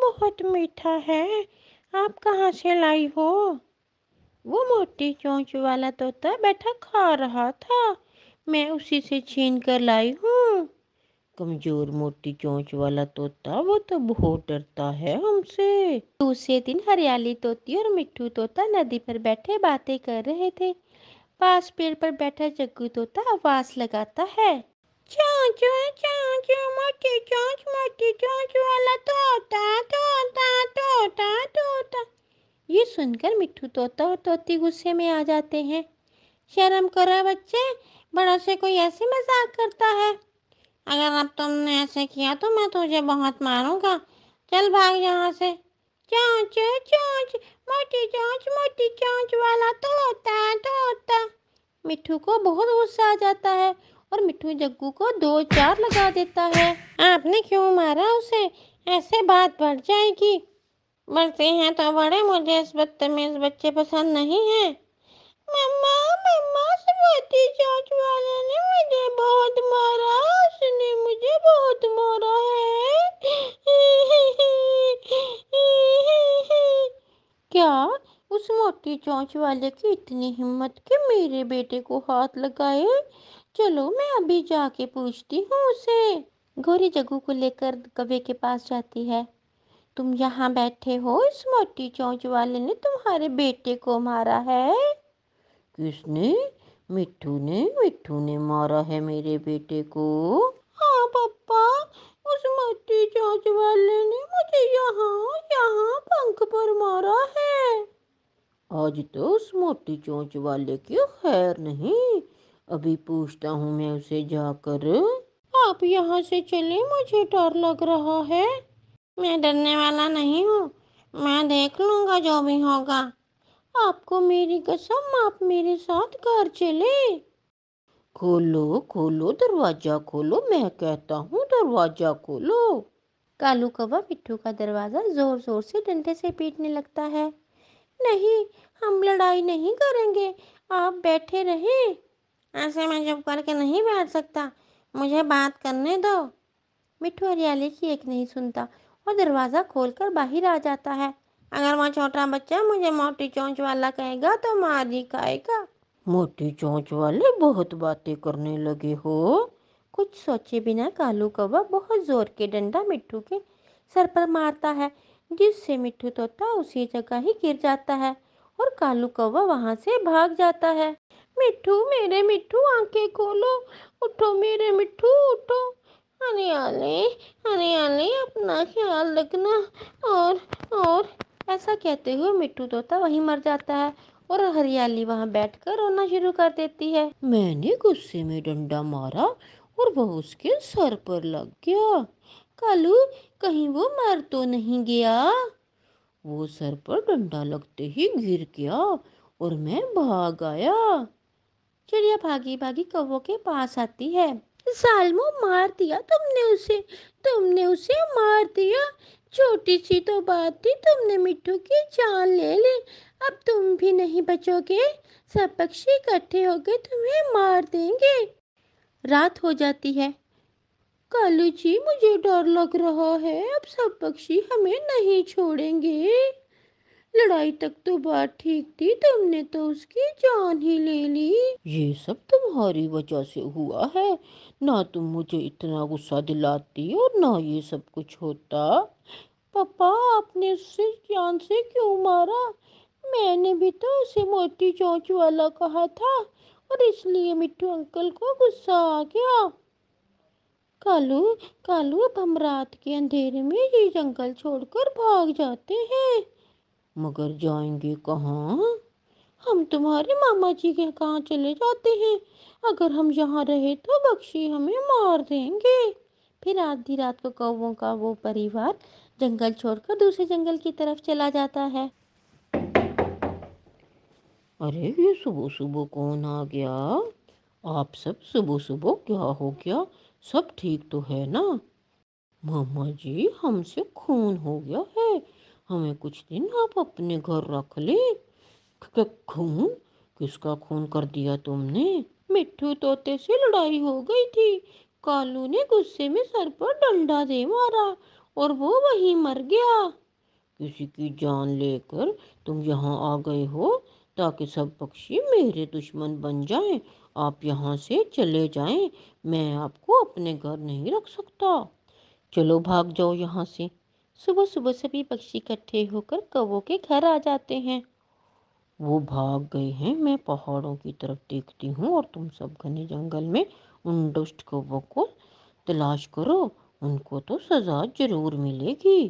बहुत मीठा है। आप कहाँ से लाई हो? वो मोटी चोंच वाला तोता बैठा खा रहा था। मैं उसी से छीन कर लाई हूँ। कमजोर मोटी चोंच वाला तोता, वो तो बहुत डरता है हमसे। दूसरे दिन हरियाली तोती और मिट्ठू तोता नदी पर बैठे बातें कर रहे थे। पास पेड़ पर बैठा जग्गू तोता आवाज लगाता है, चाचू चाचू, मोटी चोंच वाला तोता तोता तोता तोता। ये सुनकर मिट्ठू तोता और तोती गुस्से में आ जाते हैं। शर्म करो बच्चे, बड़ों से कोई ऐसी मजाक करता है? अगर अब तुमने ऐसे किया तो मैं तुझे बहुत मारूंगा। चल भाग यहाँ से। चोंच चोंच, मोटी चोंच वाला तोता तोता। मिट्ठू को बहुत गुस्सा आ जाता है और मिट्ठू जग्गू को 2 4 लगा देता है। आपने क्यों मारा उसे? ऐसे बात बढ़ जाएगी। बढ़ते हैं तो बड़े, मुझे इस बदतमीज बच्चे पसंद नहीं है। मम्मा मम्मा, मोटी चोंच वाले ने मुझे बहुत मारा, उसने मुझे बहुत मारा है। क्या उस मोटी चोंच वाले की इतनी हिम्मत कि मेरे बेटे को हाथ लगाए? चलो मैं अभी जाके पूछती हूँ उसे। गौरी जग्गू को लेकर कौवे के पास जाती है। तुम यहाँ बैठे हो, इस मोटी चोंच वाले ने तुम्हारे बेटे को मारा है। किसने? मिट्ठू ने मारा है मेरे बेटे को। हाँ पापा, उस मोटी चोंच वाले ने मुझे यहाँ यहाँ पंख पर मारा है। आज तो उस मोटी चोंच वाले की खैर नहीं, अभी पूछता हूँ मैं उसे जाकर। आप यहाँ से चले, मुझे डर लग रहा है। मैं डरने वाला नहीं हूँ, मैं देख लूंगा जो भी होगा। आपको मेरी कसम, आप मेरे साथ घर चले। खोलो खोलो दरवाजा खोलो, मैं कहता हूँ दरवाजा खोलो। कालू कौवा मिट्ठू का दरवाजा जोर जोर से डंडे से पीटने लगता है। नहीं, हम लड़ाई नहीं करेंगे, आप बैठे रहे। ऐसे मैं चुप करके नहीं बैठ सकता, मुझे बात करने दो। मिट्ठू हरियाली की एक नहीं सुनता और दरवाजा खोलकर बाहर आ जाता है। अगर वो छोटा बच्चा मुझे मोटी चोंच वाला कहेगा तो मार ही खाएगा। मोटी चोंच वाले, बहुत बातें करने लगे हो। कुछ सोचे बिना कालू कौवा बहुत जोर के डंडा मिट्ठू के सर पर मारता है, जिससे मिट्ठू तोता उसी जगह ही गिर जाता है और कालू कौवा वहां से भाग जाता है। मिट्ठू, मेरे मिट्ठू, आंखें खोलो, उठो मेरे मिट्ठू उठो। हरियाली हरियाली, अपना ख्याल रखना। और ऐसा कहते हुए मिट्ठू तोता वहीं मर जाता है और हरियाली वहां बैठकर रोना शुरू कर देती है। मैंने गुस्से में डंडा मारा और वह उसके सर पर लग गया। कालू, कहीं वो मर तो नहीं गया? वो सर पर डंडा लगते ही गिर गया और मैं भाग आया। चिड़िया भागी भागी कौवों के पास आती है। सालमो, मार दिया तुमने उसे मार दिया। छोटी सी तो बात थी, तुमने मिट्ठू की जान ले ली। अब तुम भी नहीं बचोगे, सब पक्षी इकट्ठे होकर तुम्हें मार देंगे। रात हो जाती है। कालू जी, मुझे डर लग रहा है, अब सब पक्षी हमें नहीं छोड़ेंगे। लड़ाई तक तो बात ठीक थी, तुमने तो उसकी जान ही ले ली। ये सब तुम्हारी वजह से हुआ है, ना तुम मुझे इतना गुस्सा दिलाती और ना ये सब कुछ होता। पापा, आपने उससे जान से क्यों मारा? मैंने भी तो उसे मोटी चोंच वाला कहा था और इसलिए मिट्टू अंकल को गुस्सा आ गया। कालू कालू, अब हम रात के अंधेरे में ये जंगल छोड़कर भाग जाते हैं। मगर जाएंगे कहाँ? हम तुम्हारे मामा जी के कहाँ चले जाते हैं। अगर हम यहाँ रहे तो पक्षी हमें मार देंगे। फिर आधी रात को कौवों का वो परिवार जंगल छोड़कर दूसरे जंगल की तरफ चला जाता है। अरे, ये सुबह सुबह कौन आ गया? आप सब सुबह सुबह क्या हो गया? सब ठीक तो है ना? मामा जी, हमसे खून हो गया है, हमें कुछ दिन आप अपने घर रख ले। खून? किसका खून कर दिया तुमने? मिट्ठू तोते से लड़ाई हो गई थी, कालू ने गुस्से में सर पर डंडा दे मारा और वो वहीं मर गया। किसी की जान लेकर तुम यहाँ आ गए हो ताकि सब पक्षी मेरे दुश्मन बन जाएं। आप यहाँ से चले जाएं, मैं आपको अपने घर नहीं रख सकता। चलो भाग जाओ यहाँ से। सुबह सुबह सभी पक्षी इकट्ठे होकर कौवों के घर आ जाते हैं। वो भाग गए हैं, मैं पहाड़ों की तरफ देखती हूँ और तुम सब घने जंगल में उन दुष्ट कौवों को तलाश करो, उनको तो सजा जरूर मिलेगी।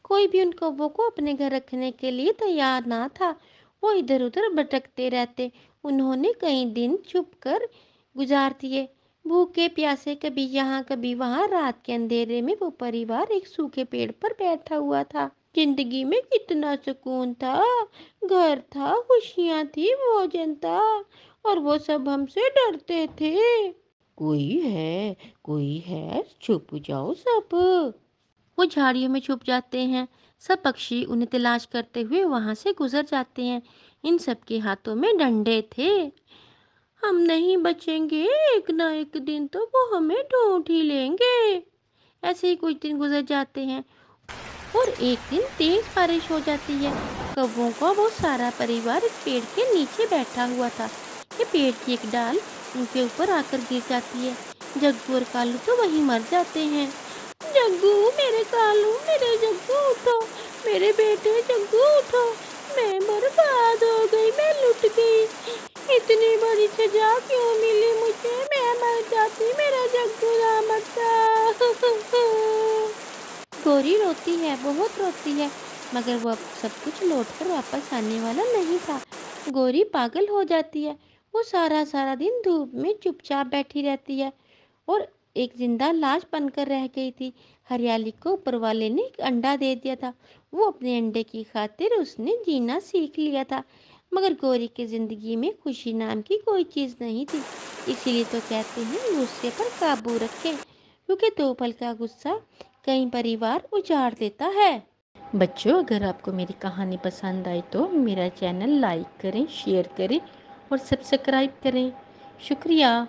कोई भी उन कौवों को अपने घर रखने के लिए तैयार ना था। वो इधर उधर भटकते रहते। उन्होंने कई दिन छुप कर गुजार दिए, भूखे प्यासे, कभी यहाँ कभी वहाँ। रात के अंधेरे में वो परिवार एक सूखे पेड़ पर बैठा हुआ था। जिंदगी में कितना सुकून था, घर था, खुशियाँ थी, भोजन था, और वो सब हमसे डरते थे। कोई है, कोई है, छुप जाओ सब। वो झाड़ियों में छुप जाते हैं। सब पक्षी उन्हें तलाश करते हुए वहां से गुजर जाते हैं। इन सब के हाथों में डंडे थे। हम नहीं बचेंगे, एक ना एक दिन तो वो हमें ढूंढ ही लेंगे। ऐसे ही कुछ दिन गुजर जाते हैं और एक दिन तेज बारिश हो जाती है। कौवों का वो सारा परिवार एक पेड़ के नीचे बैठा हुआ था कि पेड़ की एक डाल उनके ऊपर आकर गिर जाती है। जग्गू और कालू तो वहीं मर जाते हैं। जग्गू, मेरे कालू, मेरे जग्गू उठो, मेरे बेटे जग्गू उठो, मैं बर्बाद हो गई, मैं लुट गई। इतनी बड़ी सजा क्यों मिली मुझे, मैं मर जाती, मेरा जग्गू ना मरता। गौरी रोती है, बहुत रोती है, मगर वो अब सब कुछ लौट कर वापस आने वाला नहीं था। गौरी पागल हो जाती है। वो सारा सारा दिन धूप में चुपचाप बैठी रहती है और एक जिंदा लाश बनकर रह गई थी। हरियाली को ऊपर वाले ने एक अंडा दे दिया था। वो अपने अंडे की खातिर उसने जीना सीख लिया था। मगर गौरी की जिंदगी में खुशी नाम की कोई चीज़ नहीं थी। इसीलिए तो कहते हैं गुस्से पर काबू रखें, क्योंकि दो पल का गुस्सा कई परिवार उजाड़ देता है। बच्चों, अगर आपको मेरी कहानी पसंद आई तो मेरा चैनल लाइक करें, शेयर करें और सब्सक्राइब करें। शुक्रिया।